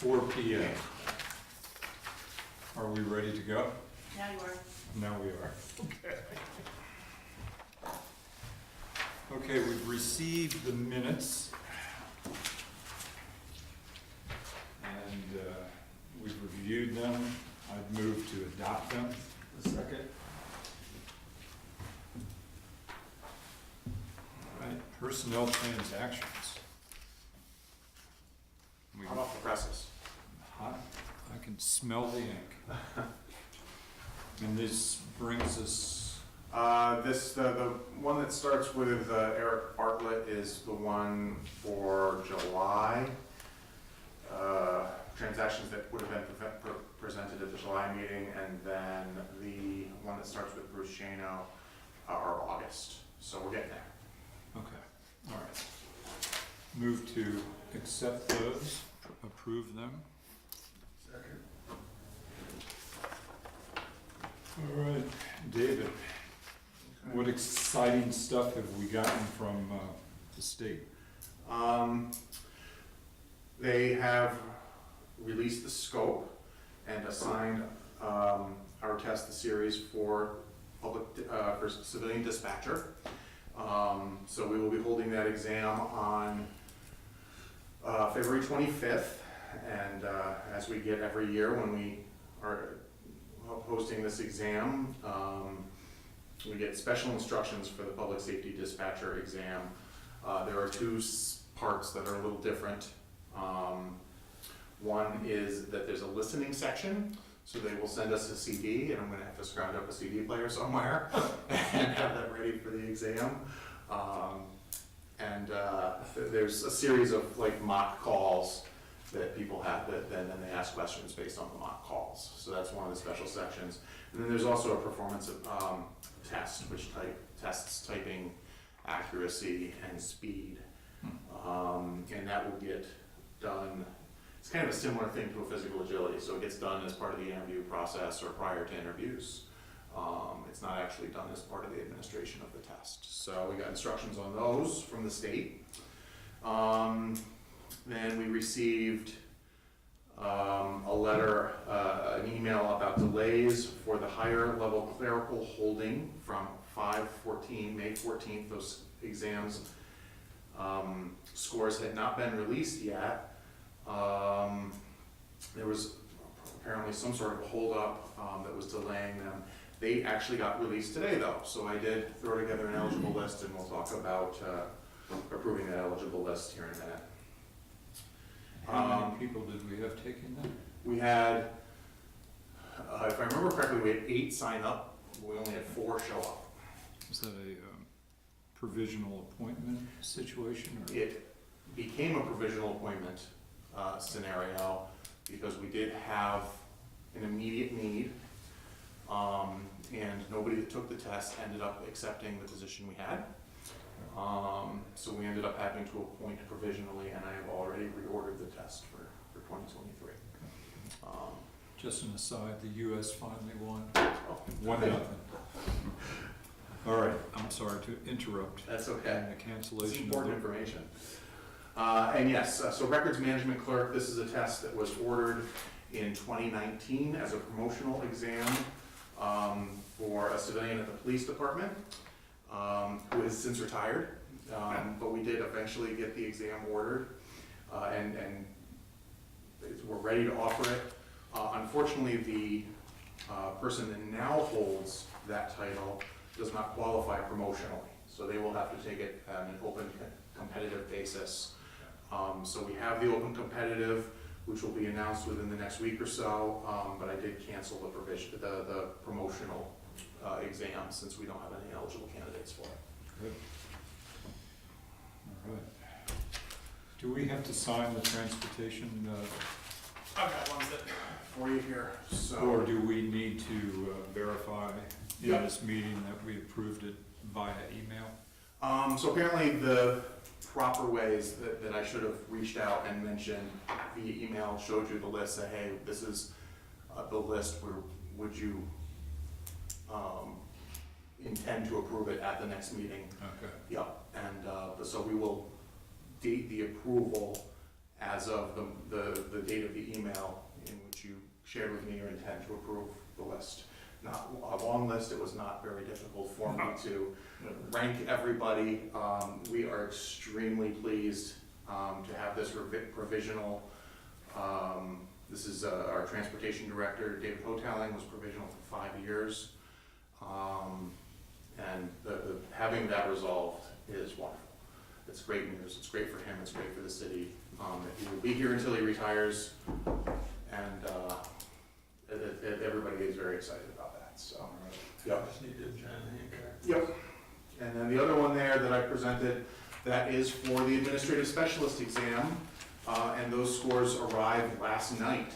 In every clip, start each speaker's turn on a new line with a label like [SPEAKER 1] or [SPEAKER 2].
[SPEAKER 1] 4 p.m. Are we ready to go?
[SPEAKER 2] Now you are.
[SPEAKER 1] Now we are. Okay. Okay, we've received the minutes. And we've reviewed them. I'd move to adopt them. A second. All right, personnel transactions.
[SPEAKER 3] Hot off the presses.
[SPEAKER 1] Hot. I can smell the ink. And this brings us,
[SPEAKER 3] The one that starts with Eric Bartlett is the one for July. Transactions that would have been presented at the July meeting, and then the one that starts with Bruce Shano are August. So we're getting there.
[SPEAKER 1] okay, all right. Move to accept those, approve them.
[SPEAKER 3] Second.
[SPEAKER 1] All right, David, what exciting stuff have we gotten from the state?
[SPEAKER 3] They have released the scope and assigned our test, the series for for civilian dispatcher. So we will be holding that exam on February 25th, and as we get every year when we are hosting this exam, we get special instructions for the public safety dispatcher exam. There are two parts that are a little different. One is that there's a listening section, so they will send us a CD, and I'm going to have to scrounge up a CD player somewhere and have that ready for the exam. There's a series of like mock calls that people have that then they ask questions based on the mock calls. So that's one of the special sections. And then there's also a performance test, which tests typing accuracy and speed. And that will get done. It's kind of a similar thing to a physical agility. So it gets done as part of the interview process or prior to interviews. It's not actually done as part of the administration of the test. So we got instructions on those from the state. Then we received a letter, an email about delays for the higher level clerical holding from May 14th. Those exams scores had not been released yet. There was apparently some sort of a holdup that was delaying them. They actually got released today though, so I did throw together an eligible list, and we'll talk about approving that eligible list here in a minute.
[SPEAKER 1] How many people did we have taking that?
[SPEAKER 3] We had, if I remember correctly, we had 8 sign up. We only had 4 show up.
[SPEAKER 1] Is that a provisional appointment situation? Or?
[SPEAKER 3] It became a provisional appointment scenario because we did have an immediate need, and nobody that took the test ended up accepting the position we had. So we ended up having to appoint provisionally, and I have already reordered the test for 2023.
[SPEAKER 1] Just an aside, the U.S. finally won.
[SPEAKER 3] Oh.
[SPEAKER 1] 1-0. All right, I'm sorry to interrupt.
[SPEAKER 3] That's okay.
[SPEAKER 1] And the cancellation.
[SPEAKER 3] It's important information. And yes, so records management clerk, this is a test that was ordered in 2019 as a promotional exam for a civilian at the police department who has since retired. But we did eventually get the exam ordered, and we're ready to offer it. Unfortunately, the person that now holds that title does not qualify promotionally, so they will have to take it on an open competitive basis. So we have the open competitive, which will be announced within the next week or so, but I did cancel the promotional exam since we don't have any eligible candidates for it.
[SPEAKER 1] Good. All right. Do we have to sign the transportation,
[SPEAKER 3] I've got ones that for you here. So,
[SPEAKER 1] or do we need to verify in
[SPEAKER 3] Yeah.
[SPEAKER 1] this meeting that we approved it via email?
[SPEAKER 3] So apparently the proper ways that I should have reached out and mentioned via email, showed you the list, say, hey, this is the list, where would you intend to approve it at the next meeting?
[SPEAKER 1] Okay.
[SPEAKER 3] Yep, and so we will date the approval as of the date of the email in which you shared with me your intent to approve the list. Not a long list, it was not very difficult for me to rank everybody. We are extremely pleased to have this provisional. This is our transportation director, David Hotelling, was provisional for 5 years. And having that resolved is wonderful. It's great news, it's great for him, it's great for the city. He will be here until he retires, and everybody is very excited about that, so. Yep.
[SPEAKER 2] Just needed John Hancock.
[SPEAKER 3] Yep. And then the other one there that I presented, that is for the administrative specialist exam, and those scores arrived last night.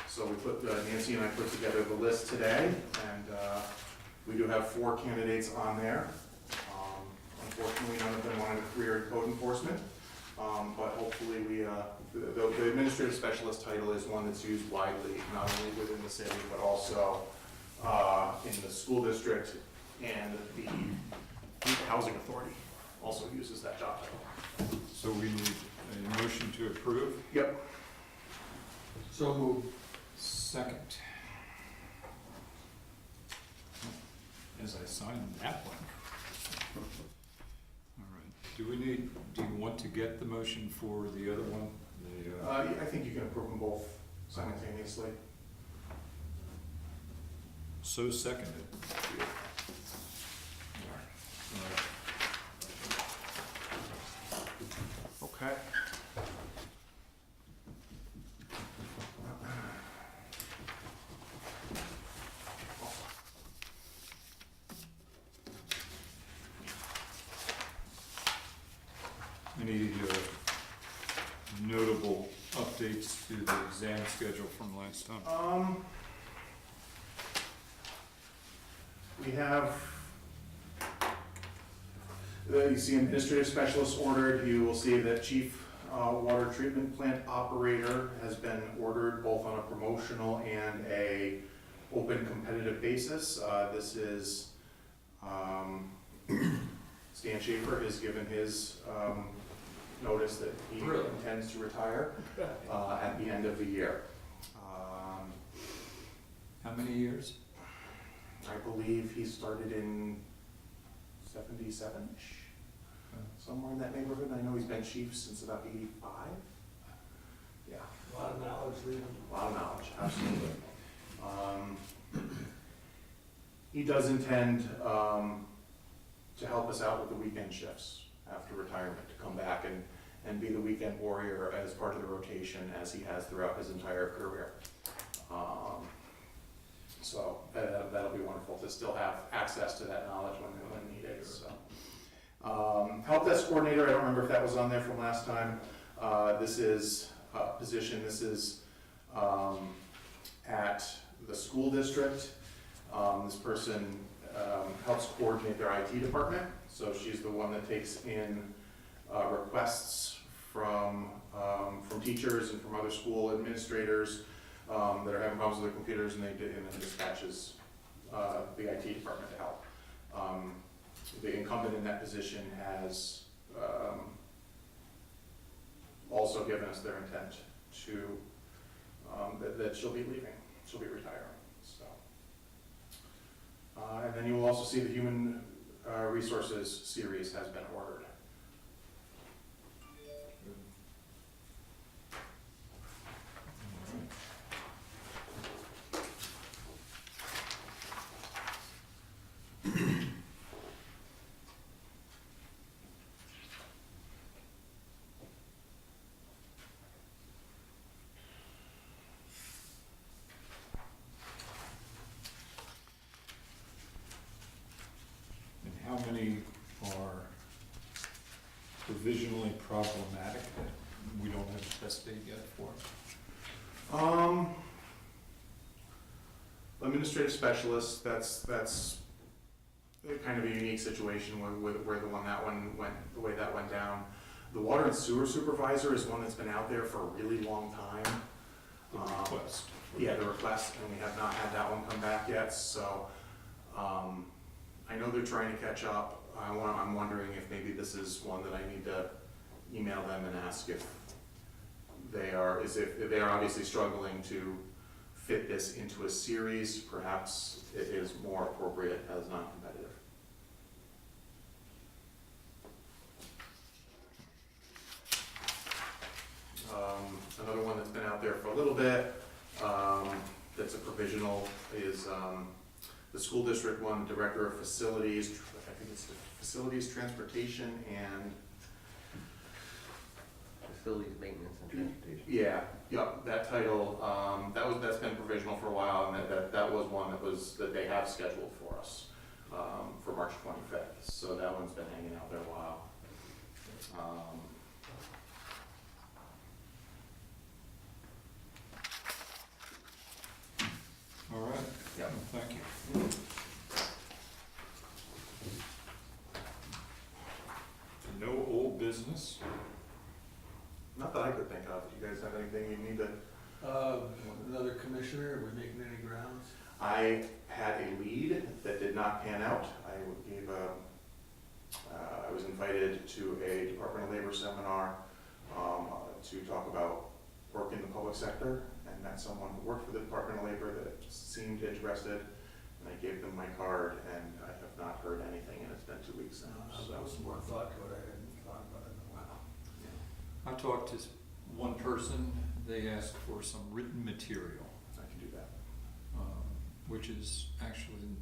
[SPEAKER 3] So we put, Nancy and I put together the list today, and we do have 4 candidates on there. Unfortunately, none of them wanted a career in code enforcement, but hopefully the administrative specialist title is one that's used widely, not only within the city, but also in the school district, and the housing authority also uses that job title.
[SPEAKER 1] So we need a motion to approve.
[SPEAKER 3] Yep.
[SPEAKER 2] So moved.
[SPEAKER 1] Second. As I sign that one. All right. Do you want to get the motion for the other one?
[SPEAKER 3] I think you can approve them both simultaneously.
[SPEAKER 1] So seconded.
[SPEAKER 3] Okay.
[SPEAKER 1] Any notable updates to the exam schedule from last time?
[SPEAKER 3] We have, you see administrative specialist ordered. You will see that chief water treatment plant operator has been ordered both on a promotional and a open competitive basis. This is, Stan Schaefer has given his notice that he intends to retire at the end of the year.
[SPEAKER 1] How many years?
[SPEAKER 3] I believe he started in 77-ish, somewhere in that neighborhood. I know he's been chief since about 85. Yeah.
[SPEAKER 2] A lot of knowledge leaving.
[SPEAKER 3] A lot of knowledge, absolutely. He does intend to help us out with the weekend shifts after retirement, to come back and be the weekend warrior as part of the rotation, as he has throughout his entire career. So that'll be wonderful to still have access to that knowledge when needed. So, help desk coordinator, I don't remember if that was on there from last time. This is a position, this is at the school district. This person helps coordinate their IT department. So she's the one that takes in requests from teachers and from other school administrators that are having problems with their computers, and then dispatches the IT department to help. The incumbent in that position has also given us their intent to, that she'll be leaving, she'll be retiring, so. And then you will also see the human resources series has been ordered.
[SPEAKER 1] How many are provisionally problematic that we don't have a test date yet for?
[SPEAKER 3] Administrative specialist, that's kind of a unique situation where the one went, the way that went down. The water and sewer supervisor is one that's been out there for a really long time.
[SPEAKER 1] The request.
[SPEAKER 3] Yeah, the request, and we have not had that one come back yet, so, I know they're trying to catch up. I'm wondering if maybe this is one that I need to email them and ask if they are obviously struggling to fit this into a series, perhaps it is more appropriate as non-competitive. Another one that's been out there for a little bit, that's a provisional, is the school district one, director of facilities, I think it's facilities, transportation, and
[SPEAKER 4] Facilities maintenance and transportation.
[SPEAKER 3] yeah, that title, that's been provisional for a while, and that was one that they have scheduled for us, for March 25th, so that one's been hanging out there a while.
[SPEAKER 1] All right.
[SPEAKER 3] Yeah.
[SPEAKER 1] Thank you. No old business?
[SPEAKER 3] Not that I could think of. Do you guys have anything you need to?
[SPEAKER 2] Another commissioner, are we making any grounds?
[SPEAKER 3] I had a lead that did not pan out. I was invited to a Department of Labor seminar to talk about work in the public sector, and met someone who worked for the Department of Labor that seemed interested, and I gave them my card, and I have not heard anything, and it's been 2 weeks now.
[SPEAKER 2] That was more thought to it, I hadn't thought about it in a while.
[SPEAKER 1] I talked to one person, they asked for some written material,
[SPEAKER 3] I can do that.
[SPEAKER 1] which is actually,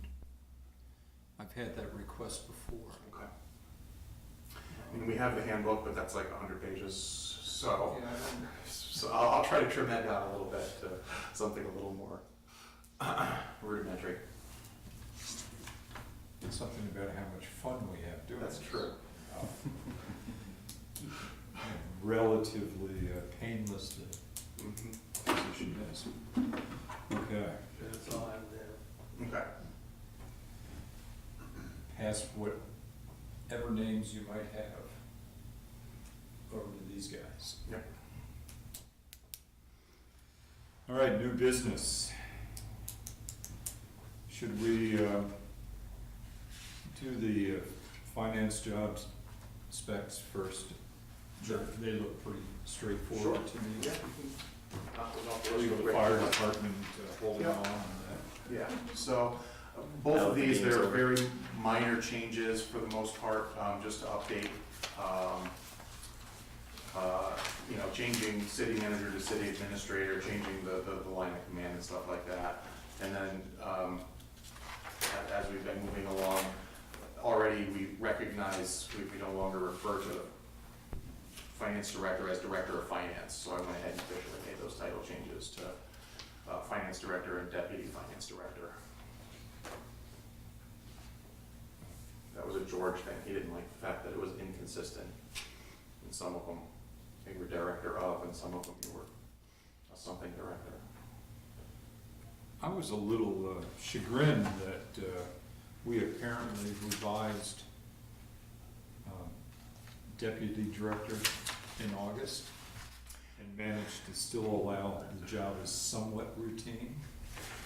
[SPEAKER 1] I've had that request before.
[SPEAKER 3] Okay. I mean, we have the handbook, but that's like 100 pages, so.
[SPEAKER 1] Yeah,
[SPEAKER 3] So I'll try to trim that down a little bit to something a little more rudimentary.
[SPEAKER 1] something about how much fun we have doing
[SPEAKER 3] That's
[SPEAKER 1] this.
[SPEAKER 3] true.
[SPEAKER 1] And relatively painless the position is. Okay,
[SPEAKER 2] That's all I'm there.
[SPEAKER 3] Okay.
[SPEAKER 1] pass whatever names you might have over to these guys.
[SPEAKER 3] Yep.
[SPEAKER 1] All right, new business. Should we do the finance jobs specs first? They look pretty straightforward
[SPEAKER 3] Sure.
[SPEAKER 1] to me.
[SPEAKER 3] Yeah.
[SPEAKER 1] The fire department holding
[SPEAKER 3] Yeah.
[SPEAKER 1] on that.
[SPEAKER 3] Yeah, so both
[SPEAKER 4] Now
[SPEAKER 3] of
[SPEAKER 4] the
[SPEAKER 3] these,
[SPEAKER 4] game's
[SPEAKER 3] they're
[SPEAKER 4] over.
[SPEAKER 3] very minor changes for the most part, just to update, changing city manager to city administrator, changing the line of command and stuff like that. And then, as we've been moving along, already we recognize we no longer refer to the finance director as director of finance. So I went ahead and officially made those title changes to finance director and deputy finance director. That was a George thing. He didn't like the fact that it was inconsistent. And some of them, they were director of, and some of them you were a something director.
[SPEAKER 1] I was a little chagrined that we apparently revised deputy director in August and managed to still allow the job as somewhat routine.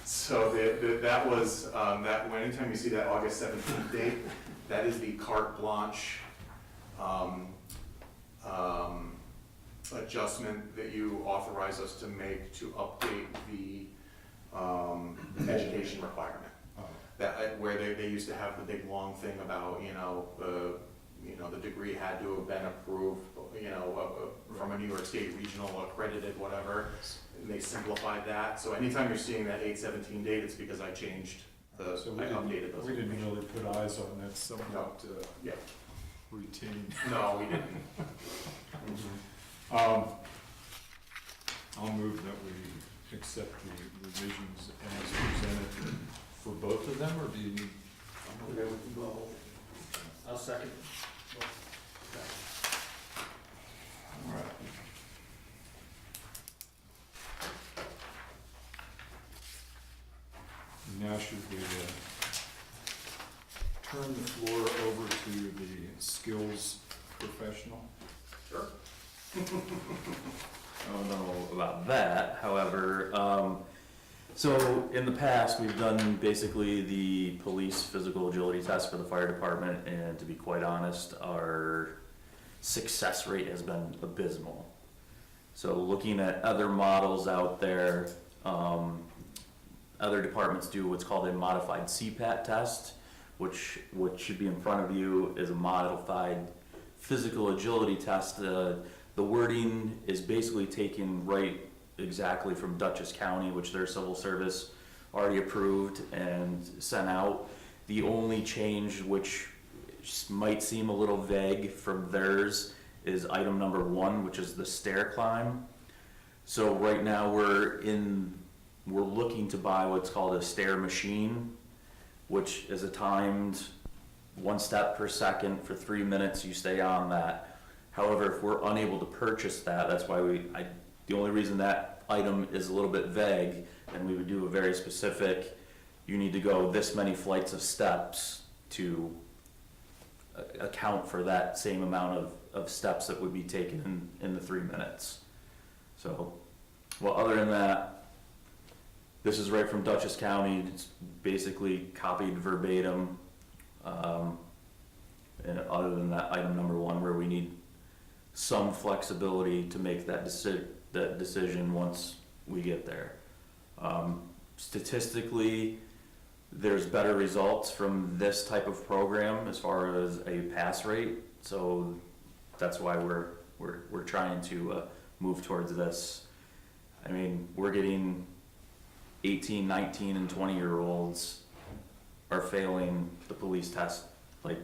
[SPEAKER 3] So that was, anytime you see that August 17th date, that is the carte blanche adjustment that you authorize us to make to update the education requirement. That, where they used to have the big long thing about, the degree had to have been approved, from a New York State regional accredited whatever, and they simplified that. So anytime you're seeing that 8/17 date, it's because I changed
[SPEAKER 1] So we
[SPEAKER 3] I updated those.
[SPEAKER 1] didn't
[SPEAKER 3] information.
[SPEAKER 1] really put eyes on that somewhat
[SPEAKER 3] Yeah.
[SPEAKER 1] routine.
[SPEAKER 3] No, we didn't.
[SPEAKER 1] I'll move that we accept the revisions as presented for both of them, or do you need?
[SPEAKER 2] I'm okay with both. I'll second.
[SPEAKER 1] All right. Now should we turn the floor over to the skills professional?
[SPEAKER 3] Sure.
[SPEAKER 4] I don't know about that, however, so in the past, we've done basically the police physical agility test for the fire department, and to be quite honest, our success rate has been abysmal. So looking at other models out there, other departments do what's called a modified CPAT test, which should be in front of you is a modified physical agility test. The wording is basically taken right exactly from Dutchess County, which their civil service already approved and sent out. The only change, which might seem a little vague from theirs, is item number 1, which is the stair climb. So right now we're looking to buy what's called a stair machine, which is a timed 1 step per second for 3 minutes. You stay on that. However, if we're unable to purchase that, that's why the only reason that item is a little bit vague, and we would do a very specific, you need to go this many flights of steps to account for that same amount of steps that would be taken in the 3 minutes. So, well, other than that, this is right from Dutchess County. It's basically copied verbatim. And other than that, item number 1, where we need some flexibility to make that decision once we get there. Statistically, there's better results from this type of program as far as a pass rate, so that's why we're trying to move towards this. I mean, we're getting 18, 19, and 20-year-olds are failing the police test. Like,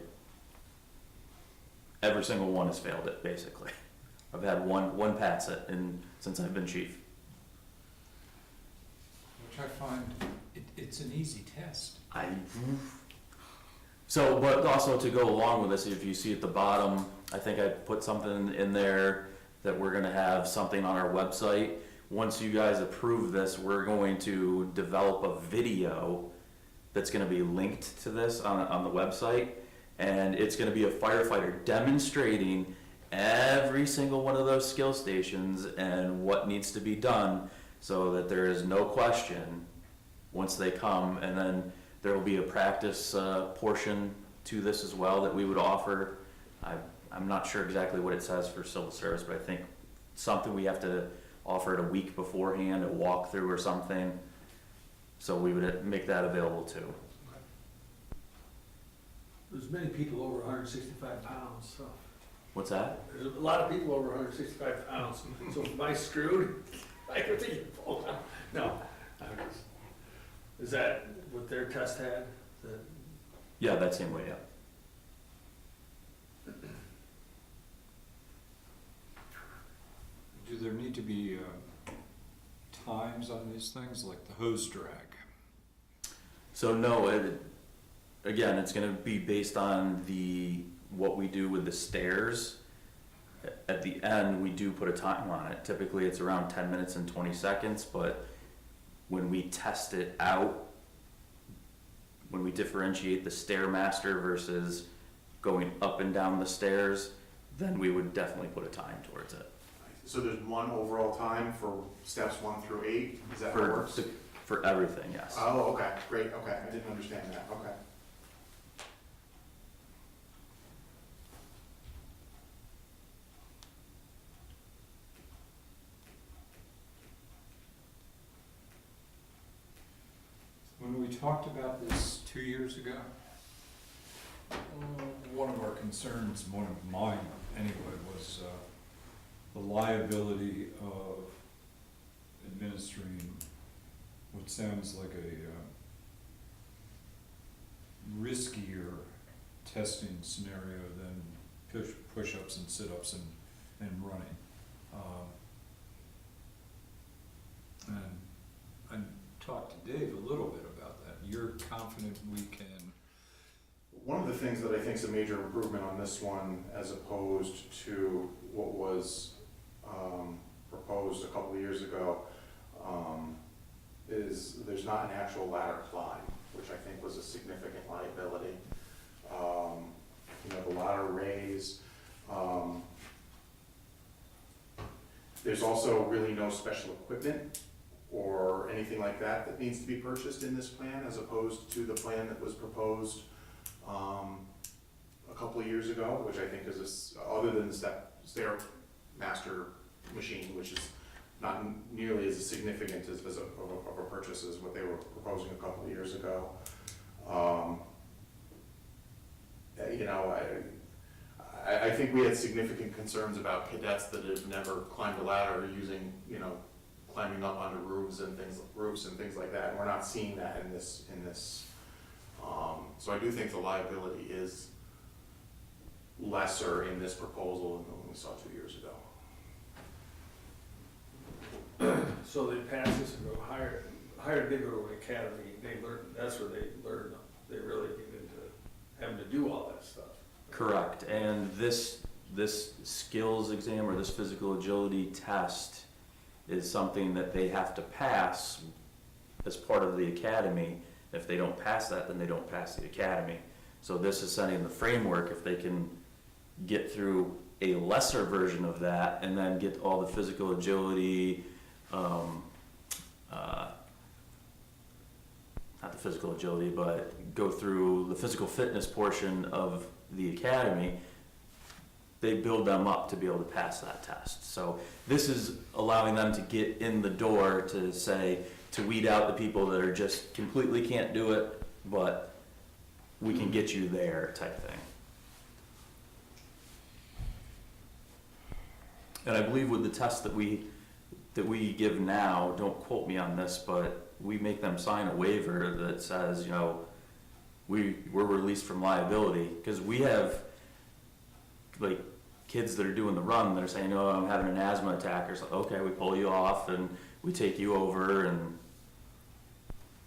[SPEAKER 4] every single one has failed it, basically. I've had one pass it since I've been chief.
[SPEAKER 1] Which I find, it's an easy test.
[SPEAKER 4] So, but also to go along with this, if you see at the bottom, I think I put something in there that we're gonna have something on our website. Once you guys approve this, we're going to develop a video that's gonna be linked to this on the website. And it's gonna be a firefighter demonstrating every single one of those skill stations and what needs to be done, so that there is no question once they come. And then there will be a practice portion to this as well that we would offer. I'm not sure exactly what it says for civil service, but I think something we have to offer it a week beforehand, a walkthrough or something. So we would make that available too.
[SPEAKER 2] There's many people over 165 pounds, so.
[SPEAKER 4] What's that?
[SPEAKER 2] There's a lot of people over 165 pounds, so am I screwed? I could think you pull down. No. Is that what their test had?
[SPEAKER 4] Yeah, that same way, yeah.
[SPEAKER 1] Do there need to be times on these things, like the hose drag?
[SPEAKER 4] So no, again, it's gonna be based on what we do with the stairs. At the end, we do put a time on it. Typically, it's around 10 minutes and 20 seconds, but when we test it out, when we differentiate the Stairmaster versus going up and down the stairs, then we would definitely put a time towards it.
[SPEAKER 3] So there's one overall time for steps 1 through 8, is that how it works?
[SPEAKER 4] For everything, yes.
[SPEAKER 3] Oh, okay, great, okay, I didn't understand that, okay.
[SPEAKER 1] When we talked about this 2 years ago, one of our concerns, one of mine anyway, was the liability of administering what sounds like a riskier testing scenario than push-ups and sit-ups and running. And I talked to Dave a little bit about that. You're confident we can?
[SPEAKER 3] One of the things that I think is a major improvement on this one, as opposed to what was proposed a couple of years ago, is there's not an actual ladder climb, which I think was a significant liability. The ladder raise. There's also really no special equipment or anything like that that needs to be purchased in this plan, as opposed to the plan that was proposed a couple of years ago, which I think is other than the Stairmaster machine, which is not nearly as significant as of a purchase as what they were proposing a couple of years ago. You know, I think we had significant concerns about cadets that have never climbed a ladder using, you know, climbing up onto roofs and things like that. And we're not seeing that in this. So I do think the liability is lesser in this proposal than we saw 2 years ago.
[SPEAKER 2] So they pass this and go higher, they go to an academy, they learn, that's where they learn, they really get into having to do all that stuff.
[SPEAKER 4] Correct, and this skills exam or this physical agility test is something that they have to pass as part of the academy. If they don't pass that, then they don't pass the academy. So this is setting the framework. If they can get through a lesser version of that and then get all the physical agility, not the physical agility, but go through the physical fitness portion of the academy, they build them up to be able to pass that test. So this is allowing them to get in the door to say, to weed out the people that are just completely can't do it, but we can get you there type thing. And I believe with the test that we give now, don't quote me on this, but we make them sign a waiver that says, you know, we're released from liability, because we have like kids that are doing the run that are saying, oh, I'm having an asthma attack, or something. Okay, we pull you off and we take you over, and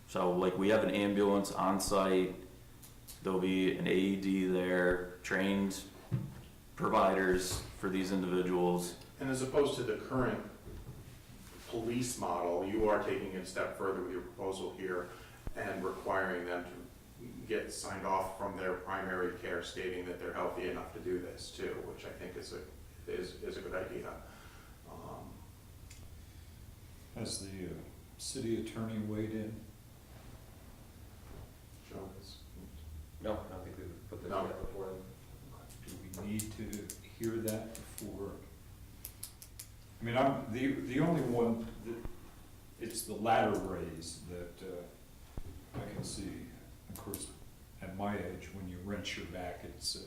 [SPEAKER 4] so like we have an ambulance on site, there'll be an AED there, trained providers for these individuals.
[SPEAKER 3] And as opposed to the current police model, you are taking it a step further with your proposal here and requiring them to get signed off from their primary care stating that they're healthy enough to do this too, which I think is a good idea.
[SPEAKER 1] Has the city attorney weighed in?
[SPEAKER 3] Joe?
[SPEAKER 5] No, I don't think we've put this
[SPEAKER 3] No.
[SPEAKER 5] yet before.
[SPEAKER 1] Do we need to hear that before? I mean, I'm, the only one that, it's the ladder raise that, I can see. Of course, at my age, when you wrench your back, it's,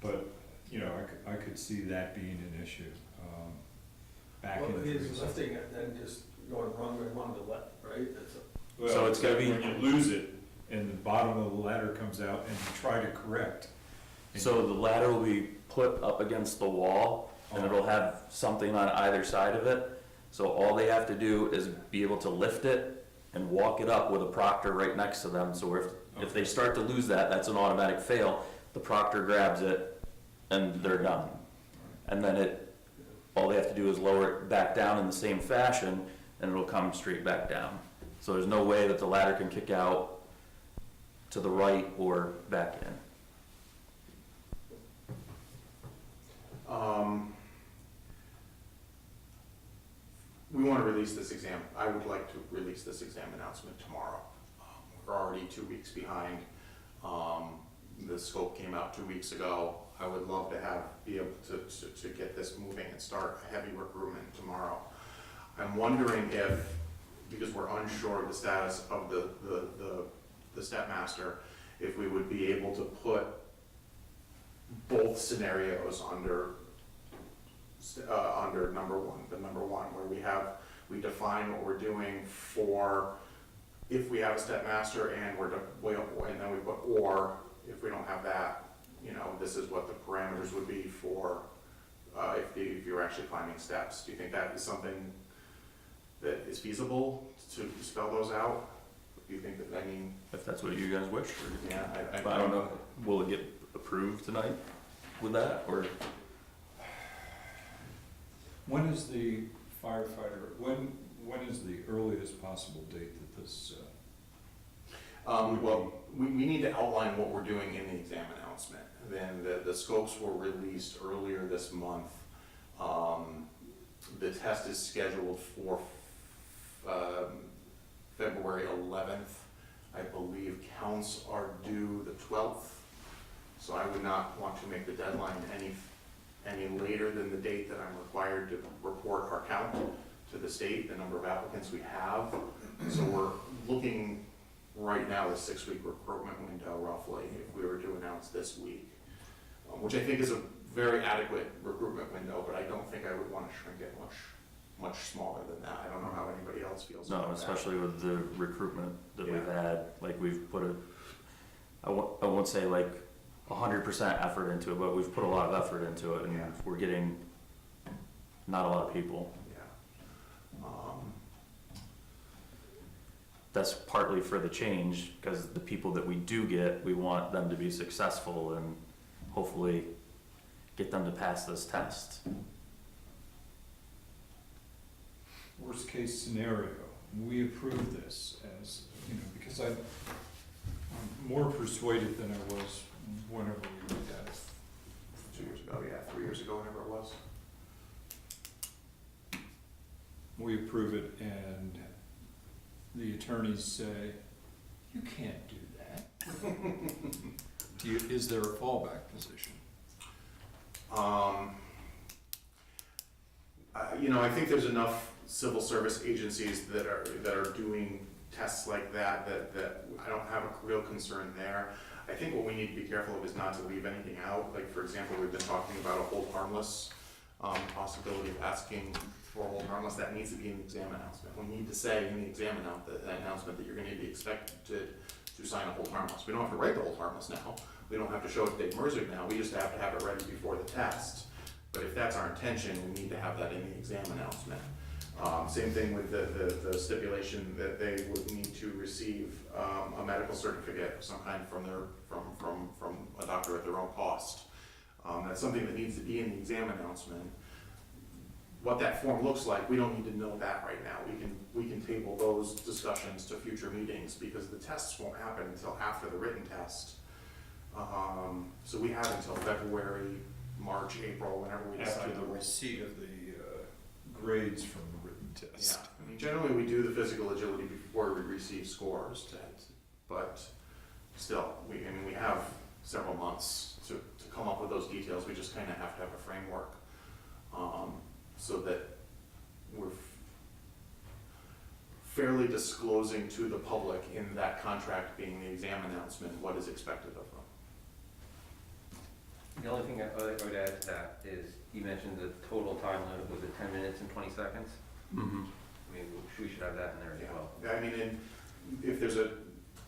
[SPEAKER 1] but, you know, I could see that being an issue. Back
[SPEAKER 2] Well,
[SPEAKER 1] injuries.
[SPEAKER 2] he's lifting it and then just going wrong to the left, right? That's a,
[SPEAKER 1] Well,
[SPEAKER 4] So it's gotta be-
[SPEAKER 1] when you lose it and the bottom of the ladder comes out and you try to correct. and
[SPEAKER 4] So the ladder will be put up against the wall, and it'll have something on either side of it. So all they have to do is be able to lift it and walk it up with a proctor right next to them. So if they start to lose that, that's an automatic fail. The proctor grabs it and they're done. And then all they have to do is lower it back down in the same fashion and it'll come straight back down. So there's no way that the ladder can kick out to the right or back in.
[SPEAKER 3] We want to release this exam. I would like to release this exam announcement tomorrow. We're already 2 weeks behind. The scope came out 2 weeks ago. I would love to be able to get this moving and start a heavy recruitment tomorrow. I'm wondering if, because we're unsure of the status of the step master, if we would be able to put both scenarios under number one, where we define what we're doing for if we have a step master and and then we put, or if we don't have that, you know, this is what the parameters would be for if you're actually climbing steps. Do you think that is something that is feasible to spell those out? Do you think that, I mean,
[SPEAKER 4] If that's what you guys wish.
[SPEAKER 3] yeah,
[SPEAKER 4] I don't know, will it get approved tonight with that, or?
[SPEAKER 1] When is the firefighter, when is the earliest possible date that this,
[SPEAKER 3] Well, we need to outline what we're doing in the exam announcement. Then the scopes were released earlier this month. The test is scheduled for February 11th. I believe counts are due the 12th, so I would not want to make the deadline any later than the date that I'm required to report our count to the state, the number of applicants we have. So we're looking right now at a 6-week recruitment window roughly, if we were to announce this week, which I think is a very adequate recruitment window, but I don't think I would want to shrink it much smaller than that. I don't know how anybody else feels
[SPEAKER 4] No,
[SPEAKER 3] about that.
[SPEAKER 4] especially with the recruitment that we've
[SPEAKER 3] Yeah.
[SPEAKER 4] had, like we've put I won't say like 100% effort into it, but we've put a lot of effort into it, and
[SPEAKER 3] Yeah.
[SPEAKER 4] we're getting not a lot of people.
[SPEAKER 3] Yeah.
[SPEAKER 4] That's partly for the change, because the people that we do get, we want them to be successful and hopefully get them to pass this test.
[SPEAKER 1] Worst case scenario, we approve this as, because I'm more persuaded than I was whenever we looked at it.
[SPEAKER 3] 2 years ago, yeah, 3 years ago, whenever it was.
[SPEAKER 1] We approve it and the attorneys say, you can't do that. Is there a fallback position?
[SPEAKER 3] I think there's enough civil service agencies that are doing tests like that I don't have a real concern there. I think what we need to be careful of is not to leave anything out. Like, for example, we've been talking about a hold harmless, possibility of asking for a hold harmless. That needs to be in the exam announcement. We need to say in the exam announcement that you're going to be expected to sign a hold harmless. We don't have to write the hold harmless now. We don't have to show it to Dave Merzick now. We just have to have it ready before the test. But if that's our intention, we need to have that in the exam announcement. Same thing with the stipulation that they would need to receive a medical certificate of some kind from a doctor at their own cost. That's something that needs to be in the exam announcement. What that form looks like, we don't need to know that right now. We can table those discussions to future meetings because the tests won't happen until after the written test. So we have until February, March, April, whenever we decide.
[SPEAKER 1] After the receipt of the grades from the written test.
[SPEAKER 3] Yeah, I mean, generally we do the physical agility before we receive scores, but still, we have several months to come up with those details. We just kind of have to have a framework, so that we're fairly disclosing to the public in that contract being the exam announcement, what is expected of them.
[SPEAKER 5] The only thing I would add to that is, you mentioned the total time limit was at 10 minutes and 20 seconds.
[SPEAKER 4] Mm-hmm.
[SPEAKER 5] I mean, we should have that in there as well.
[SPEAKER 3] Yeah, I mean, if there's a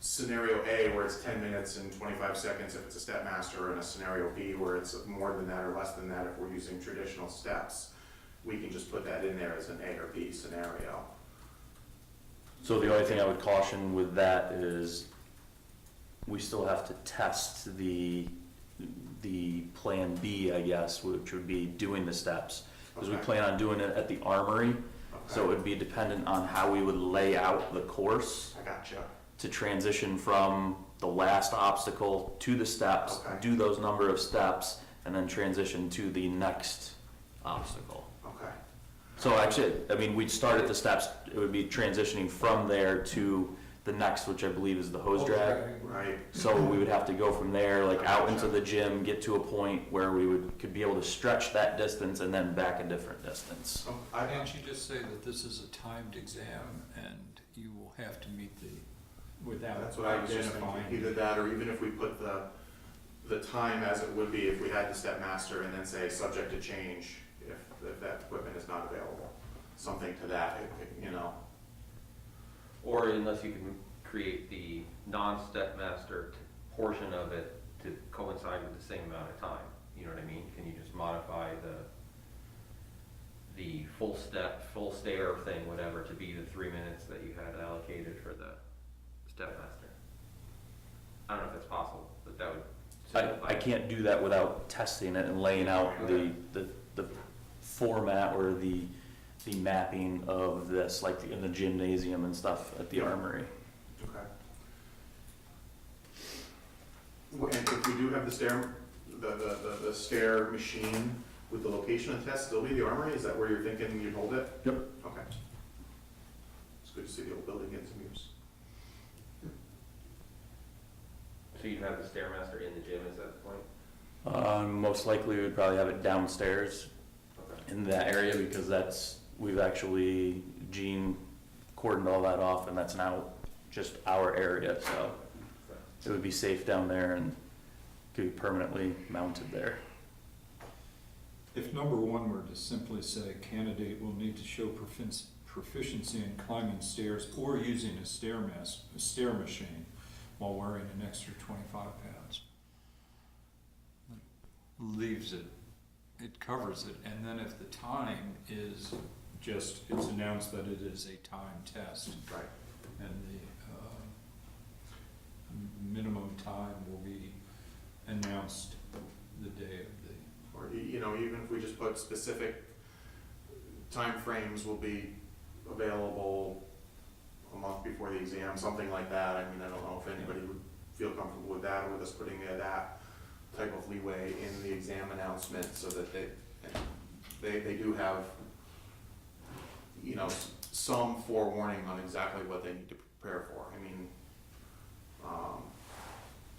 [SPEAKER 3] scenario A where it's 10 minutes and 25 seconds if it's a step master, and a scenario B where it's more than that or less than that if we're using traditional steps, we can just put that in there as an A or B scenario.
[SPEAKER 4] So the only thing I would caution with that is we still have to test the plan B, I guess, which would be doing the steps. Because we
[SPEAKER 3] Okay.
[SPEAKER 4] plan on doing it at the Armory, so it
[SPEAKER 3] Okay.
[SPEAKER 4] would be dependent on how we would lay out the course
[SPEAKER 3] I gotcha.
[SPEAKER 4] to transition from the last obstacle to the steps,
[SPEAKER 3] Okay.
[SPEAKER 4] do those number of steps, and then transition to the next obstacle.
[SPEAKER 3] Okay.
[SPEAKER 4] So actually, I mean, we'd start at the steps, it would be transitioning from there to the next, which I believe is the hose drag.
[SPEAKER 3] Right.
[SPEAKER 4] So we would have to go from there, like out into the gym, get to a point where we could be able to stretch that distance and then back a different distance.
[SPEAKER 1] Can't you just say that this is a timed exam and you will have to meet without
[SPEAKER 3] That's what I was just thinking.
[SPEAKER 1] identifying?
[SPEAKER 3] Either that, or even if we put the time as it would be if we had the step master, and then say subject to change if that equipment is not available. Something to that,
[SPEAKER 5] Or unless you can create the non-step master portion of it to coincide with the same amount of time. You know what I mean? Can you just modify the full step, full stair thing, whatever, to be the 3 minutes that you had allocated for the step master? I don't know if that's possible, but that would simplify.
[SPEAKER 4] I can't do that without testing it and laying out the format or the mapping of this, like in the gymnasium and stuff at the Armory.
[SPEAKER 3] Okay. And if we do have the stair machine, would the location of the test still be the Armory? Is that where you're thinking you'd hold it?
[SPEAKER 4] Yep.
[SPEAKER 3] Okay. It's good to see the old building getting some use.
[SPEAKER 5] So you'd have the Stairmaster in the gym, is that the point?
[SPEAKER 4] Most likely we'd probably have it downstairs
[SPEAKER 5] Okay.
[SPEAKER 4] in that area because we've actually, Gene cordoned all that off and that's now just our area, so it would be safe down there and could be permanently mounted there.
[SPEAKER 1] If number one were to simply say, candidate will need to show proficiency in climbing stairs or using a stair machine while wearing an extra 25 pounds. Leaves it, it covers it, and then if the time is just, it's announced that it is a time test,
[SPEAKER 3] Right.
[SPEAKER 1] and the minimum time will be announced the day of the,
[SPEAKER 3] Or, you know, even if we just put specific timeframes will be available a month before the exam, something like that. I mean, I don't know if anybody would feel comfortable with that, or with us putting that type of leeway in the exam announcement so that they do have, you know, some forewarning on exactly what they need to prepare for. I mean,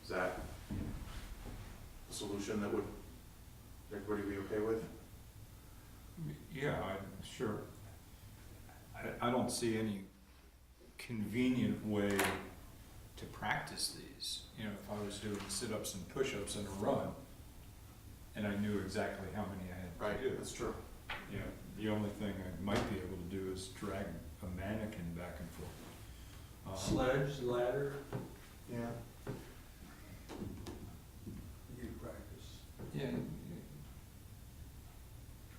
[SPEAKER 3] is that a solution that would everybody be okay with?
[SPEAKER 1] yeah, sure. I don't see any convenient way to practice these. You know, if I was doing sit-ups and push-ups and a run, and I knew exactly how many I had
[SPEAKER 3] Right,
[SPEAKER 1] to do.
[SPEAKER 3] that's true.
[SPEAKER 1] You know, the only thing I might be able to do is drag a mannequin back and forth.
[SPEAKER 2] Sledge, ladder,
[SPEAKER 3] Yeah.
[SPEAKER 2] you could practice.
[SPEAKER 1] Yeah,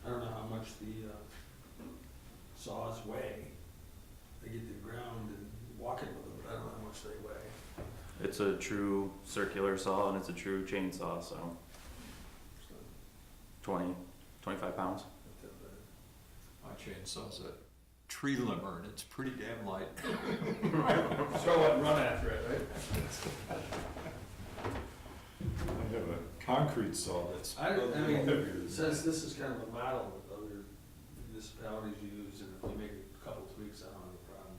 [SPEAKER 2] I don't know how much the saws weigh. They get to the ground and walking with them, but I don't know how much they weigh.
[SPEAKER 4] It's a true circular saw and it's a true chainsaw, so
[SPEAKER 2] So,
[SPEAKER 4] 25 pounds.
[SPEAKER 1] my chainsaw's a tree limber, and it's pretty damn light.
[SPEAKER 2] Throw it and run after it, right?
[SPEAKER 1] I have a concrete saw that's.
[SPEAKER 2] I mean,
[SPEAKER 1] heavier than
[SPEAKER 2] since this is kind of a model that other municipalities use, and if we make a couple tweaks, I don't have a problem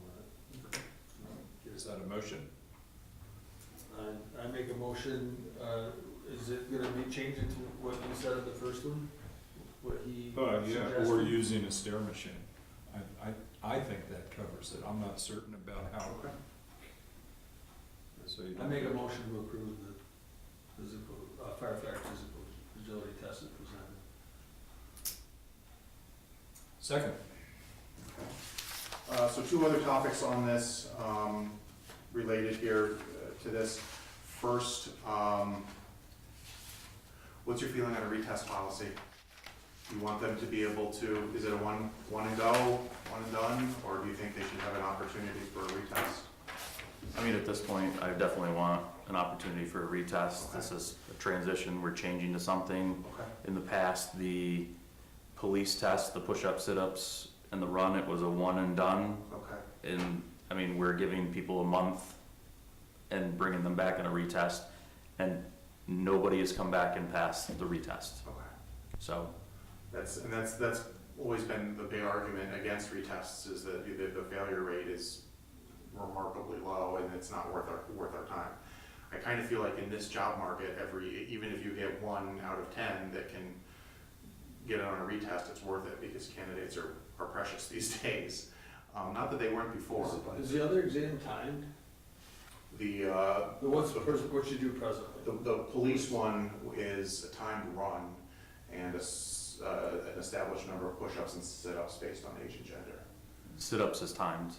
[SPEAKER 2] with it.
[SPEAKER 1] Is that a motion?
[SPEAKER 2] I make a motion, is it gonna be changed to what you said of the first one? What he
[SPEAKER 1] Yeah, or
[SPEAKER 2] suggested?
[SPEAKER 1] using a stair machine. I think that covers it. I'm not certain about how.
[SPEAKER 3] Okay.
[SPEAKER 1] So you
[SPEAKER 2] I
[SPEAKER 1] don't-
[SPEAKER 2] make a motion to approve the physical, firefighter physical agility test as presented.
[SPEAKER 1] Second.
[SPEAKER 3] So two other topics on this, related here to this. First, what's your feeling on a retest policy? You want them to be able to, is it a one and go, one and done, or do you think they should have an opportunity for a retest?
[SPEAKER 4] I mean, at this point, I definitely want an opportunity for a retest.
[SPEAKER 3] Okay.
[SPEAKER 4] This is a transition, we're changing to something.
[SPEAKER 3] Okay.
[SPEAKER 4] In the past, the police test, the push-up, sit-ups, and the run, it was a one and done.
[SPEAKER 3] Okay.
[SPEAKER 4] And, I mean, we're giving people a month and bringing them back in a retest, and nobody has come back and passed the retest.
[SPEAKER 3] Okay.
[SPEAKER 4] So,
[SPEAKER 3] That's always been the big argument against retests, is that the failure rate is remarkably low and it's not worth our time. I kind of feel like in this job market, even if you get 1 out of 10 that can get it on a retest, it's worth it, because candidates are precious these days. Not that they weren't before, but
[SPEAKER 2] Is the other exam timed? What you do presently?
[SPEAKER 3] the police one is a timed run and an established number of push-ups and sit-ups based on age and gender.
[SPEAKER 4] sit-ups is timed,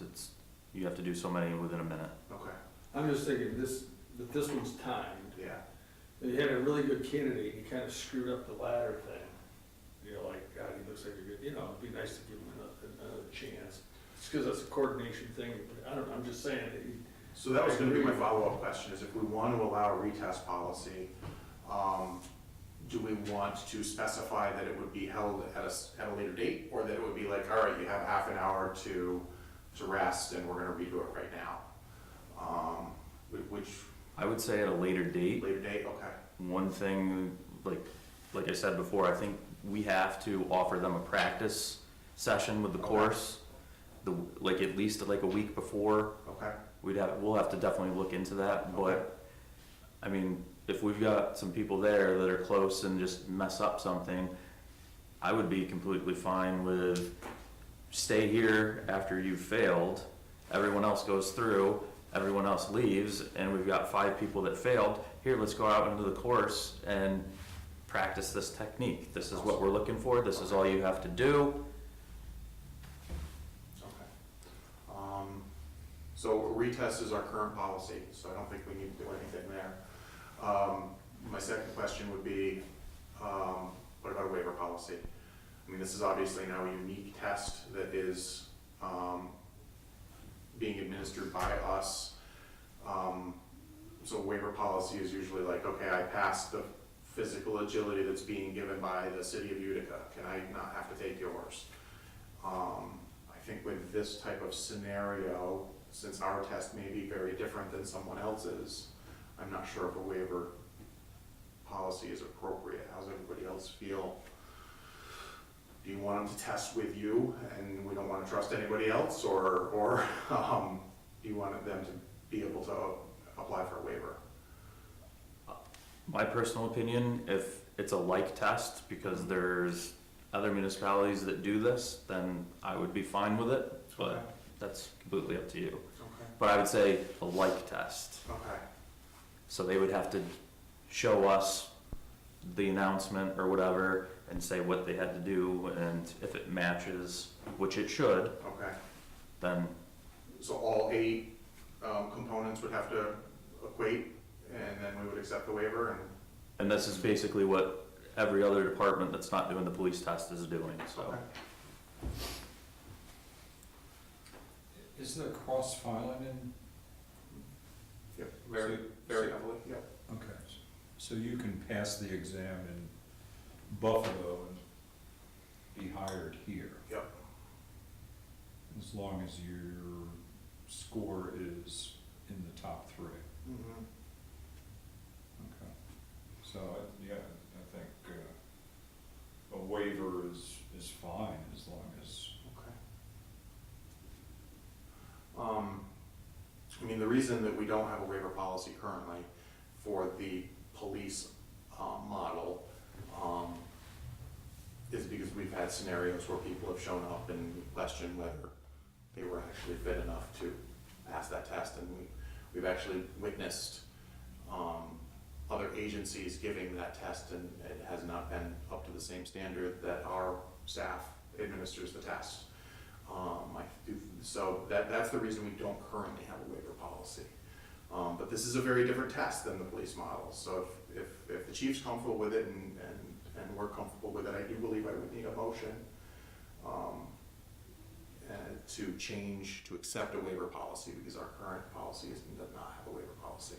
[SPEAKER 4] you have to do so many within a minute.
[SPEAKER 3] Okay,
[SPEAKER 2] I'm just thinking that this one's timed.
[SPEAKER 3] yeah.
[SPEAKER 2] You had a really good candidate, and you kind of screwed up the ladder thing. You're like, God, he looks like a good, it'd be nice to give him another chance. It's because that's a coordination thing, I don't know, I'm just saying that
[SPEAKER 3] So that was gonna be my follow-up question, is if we want to allow a retest policy, do we want to specify that it would be held at a later date, or that it would be like, all right, you have half an hour to rest and we're gonna redo it right now? Which,
[SPEAKER 4] I would say at a later date.
[SPEAKER 3] later date, okay,
[SPEAKER 4] One thing, like I said before, I think we have to offer them a practice session with the
[SPEAKER 3] Okay.
[SPEAKER 4] course. At least like a week before,
[SPEAKER 3] okay,
[SPEAKER 4] we'll have to definitely look into that, but I mean, if we've got some people there that are close and just mess up something, I would be completely fine with stay here after you've failed, everyone else goes through, everyone else leaves, and we've got 5 people that failed. Here, let's go out into the course and practice this technique. This is what we're looking for, this is all you have to do.
[SPEAKER 3] Okay. So retest is our current policy, so I don't think we need to do anything there. My second question would be, what about a waiver policy? I mean, this is obviously now a unique test that is being administered by us. So waiver policy is usually like, okay, I passed the physical agility that's being given by the city of Utica. Can I not have to take yours? I think with this type of scenario, since our test may be very different than someone else's, I'm not sure if a waiver policy is appropriate. How's everybody else feel? Do you want them to test with you and we don't want to trust anybody else, or do you want them to be able to apply for a waiver?
[SPEAKER 4] My personal opinion, if it's a like test, because there's other municipalities that do this, then I would be fine with it, but
[SPEAKER 3] Okay.
[SPEAKER 4] that's completely up to you.
[SPEAKER 3] Okay.
[SPEAKER 4] But I would say a like test.
[SPEAKER 3] Okay.
[SPEAKER 4] So they would have to show us the announcement or whatever and say what they had to do, and if it matches, which it should,
[SPEAKER 3] Okay.
[SPEAKER 4] then
[SPEAKER 3] So all 8 components would have to equate, and then we would accept the waiver,
[SPEAKER 4] and this is basically what every other department that's not doing the police test is doing, so.
[SPEAKER 3] Okay.
[SPEAKER 1] Is there cross-filing in?
[SPEAKER 3] Yep,
[SPEAKER 1] very-
[SPEAKER 3] very heavily, yep.
[SPEAKER 1] Okay, so you can pass the exam in Buffalo and be hired here?
[SPEAKER 3] Yep.
[SPEAKER 1] As long as your score is in the top 3?
[SPEAKER 3] Mhm.
[SPEAKER 1] Okay. So, yeah, I think a waiver is fine as long as,
[SPEAKER 3] Okay. I mean, the reason that we don't have a waiver policy currently for the police model is because we've had scenarios where people have shown up and we question whether they were actually fit enough to pass that test, and we've actually witnessed other agencies giving that test, and it has not been up to the same standard that our staff administers the test. So that's the reason we don't currently have a waiver policy. But this is a very different test than the police model, so if the chief's comfortable with it and we're comfortable with it, I do believe I would need a motion to change, to accept a waiver policy, because our current policy does not have a waiver policy.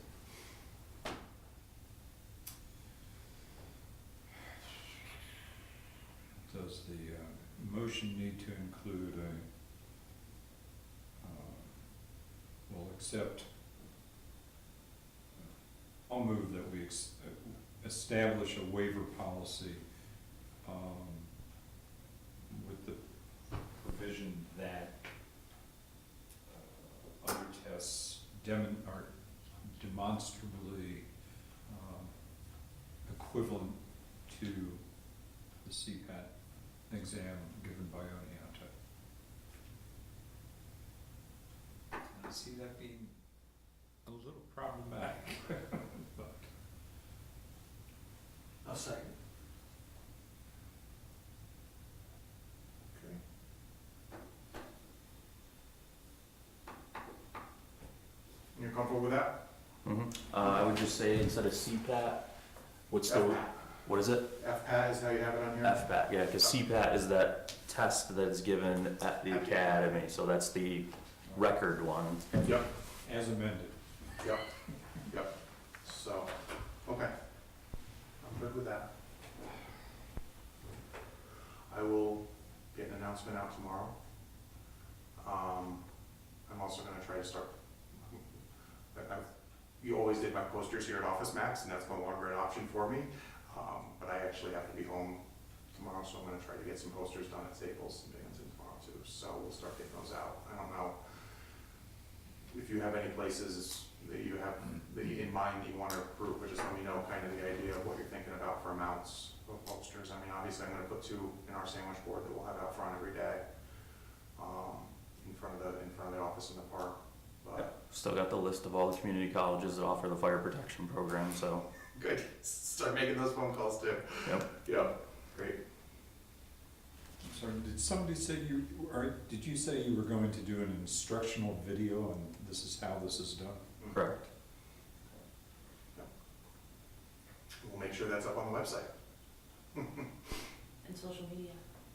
[SPEAKER 1] does the motion need to include well, accept, I'll move that we establish a waiver policy with the provision that other tests are demonstrably equivalent to the CPAT exam given by Oneonta. I see that being a little problematic, but.
[SPEAKER 2] I'll second.
[SPEAKER 3] Okay. You're comfortable with that?
[SPEAKER 4] I would just say instead of CPAT, what's the, what is it?
[SPEAKER 3] FPAT is how you have it on here?
[SPEAKER 4] FPAT, yeah, because CPAT is that test that is given at the academy, so that's the record one.
[SPEAKER 3] Yep,
[SPEAKER 1] As amended.
[SPEAKER 3] yep, yep. So, okay. I'm good with that. I will get an announcement out tomorrow. I'm also gonna try to start, you always did my posters here at Office Max, and that's no longer an option for me. But I actually have to be home tomorrow, so I'm gonna try to get some posters done at Staples and Binghamton tomorrow too. So we'll start getting those out. I don't know if you have any places that you have in mind that you want to approve, but just let me know kind of the idea of what you're thinking about for amounts of posters. I mean, obviously, I'm gonna put 2 in our sandwich board that we'll have out front every day, in front of the office in the park, but,
[SPEAKER 4] Still got the list of all the community colleges that offer the fire protection program, so,
[SPEAKER 3] good, start making those phone calls too.
[SPEAKER 4] yep.
[SPEAKER 3] Yep, great.
[SPEAKER 1] I'm sorry, did somebody say did you say you were going to do an instructional video and this is how this is done?
[SPEAKER 4] Correct.
[SPEAKER 3] We'll make sure that's up on the website,
[SPEAKER 6] And social media.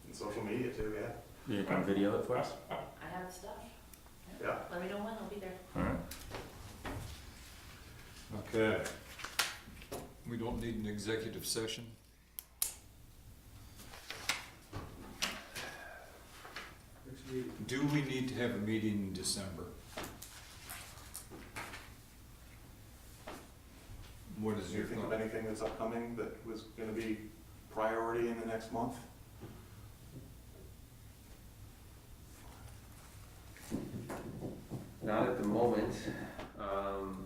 [SPEAKER 3] and social media too, yeah.
[SPEAKER 4] You can video it for us?
[SPEAKER 6] I have stuff.
[SPEAKER 3] Yeah.
[SPEAKER 6] Let me know when, I'll be there.
[SPEAKER 4] Alright.
[SPEAKER 1] Okay. We don't need an executive session?
[SPEAKER 2] Next meeting.
[SPEAKER 1] Do we need to have a meeting in December? What is
[SPEAKER 3] Do
[SPEAKER 1] your
[SPEAKER 3] you think of
[SPEAKER 1] thought?
[SPEAKER 3] anything that's upcoming that was gonna be priority in the next month?
[SPEAKER 5] Not at the moment.
[SPEAKER 1] Well,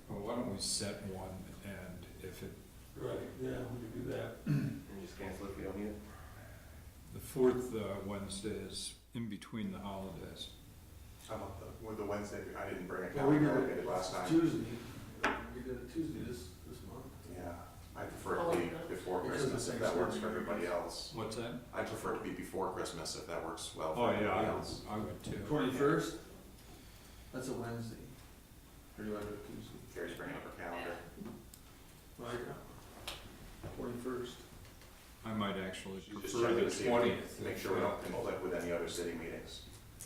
[SPEAKER 1] why don't we set one and if it,
[SPEAKER 2] Right, yeah, we can do that.
[SPEAKER 5] And just cancel if we don't need it.
[SPEAKER 1] the fourth Wednesday is in between the holidays.
[SPEAKER 3] How about with the Wednesday, I didn't bring a
[SPEAKER 2] Well, we did
[SPEAKER 3] calendar like I
[SPEAKER 2] it
[SPEAKER 3] did last time.
[SPEAKER 2] Tuesday, we did it Tuesday this month.
[SPEAKER 3] Yeah, I prefer it to be before
[SPEAKER 2] Because of
[SPEAKER 3] Christmas if that works for
[SPEAKER 2] Thanksgiving.
[SPEAKER 3] everybody else.
[SPEAKER 1] What's that?
[SPEAKER 3] I prefer it to be before Christmas if that works well
[SPEAKER 1] Oh,
[SPEAKER 3] for
[SPEAKER 1] yeah,
[SPEAKER 3] everybody else.
[SPEAKER 1] I would too.
[SPEAKER 2] 21st? That's a Wednesday. Or do I do it Tuesday?
[SPEAKER 3] Carrie's bringing up her calendar.
[SPEAKER 2] Right, 21st.
[SPEAKER 1] I might actually
[SPEAKER 3] She's just
[SPEAKER 1] prefer
[SPEAKER 3] checking
[SPEAKER 1] the
[SPEAKER 3] to see if
[SPEAKER 1] 20th.
[SPEAKER 3] Make sure we don't conflict with any other city meetings.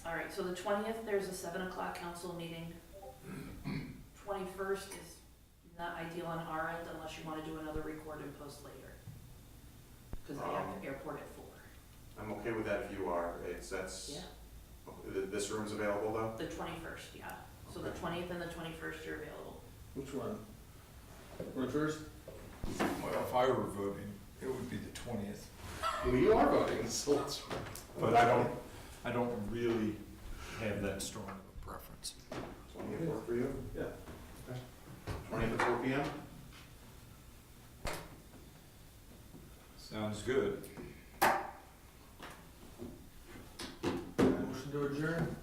[SPEAKER 6] All right, so the 20th, there's a 7 o'clock council meeting. 21st is not ideal on our end unless you want to do another record and post later. Because they have the airport at 4.
[SPEAKER 3] I'm okay with that if you are. That's,
[SPEAKER 6] Yeah,
[SPEAKER 3] this room's available though?
[SPEAKER 6] the 21st, yeah. So the 20th and the 21st are available.
[SPEAKER 2] Which one? 21st?
[SPEAKER 1] Well, if I were voting, it would be the 20th.
[SPEAKER 3] Well, you are voting, so let's.
[SPEAKER 1] But I don't really have that strong of a preference.
[SPEAKER 3] 20th work for you?
[SPEAKER 2] Yeah.
[SPEAKER 3] 20th at 4 PM?
[SPEAKER 1] Sounds good.
[SPEAKER 2] Motion to adjourn?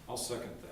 [SPEAKER 1] I'll second that.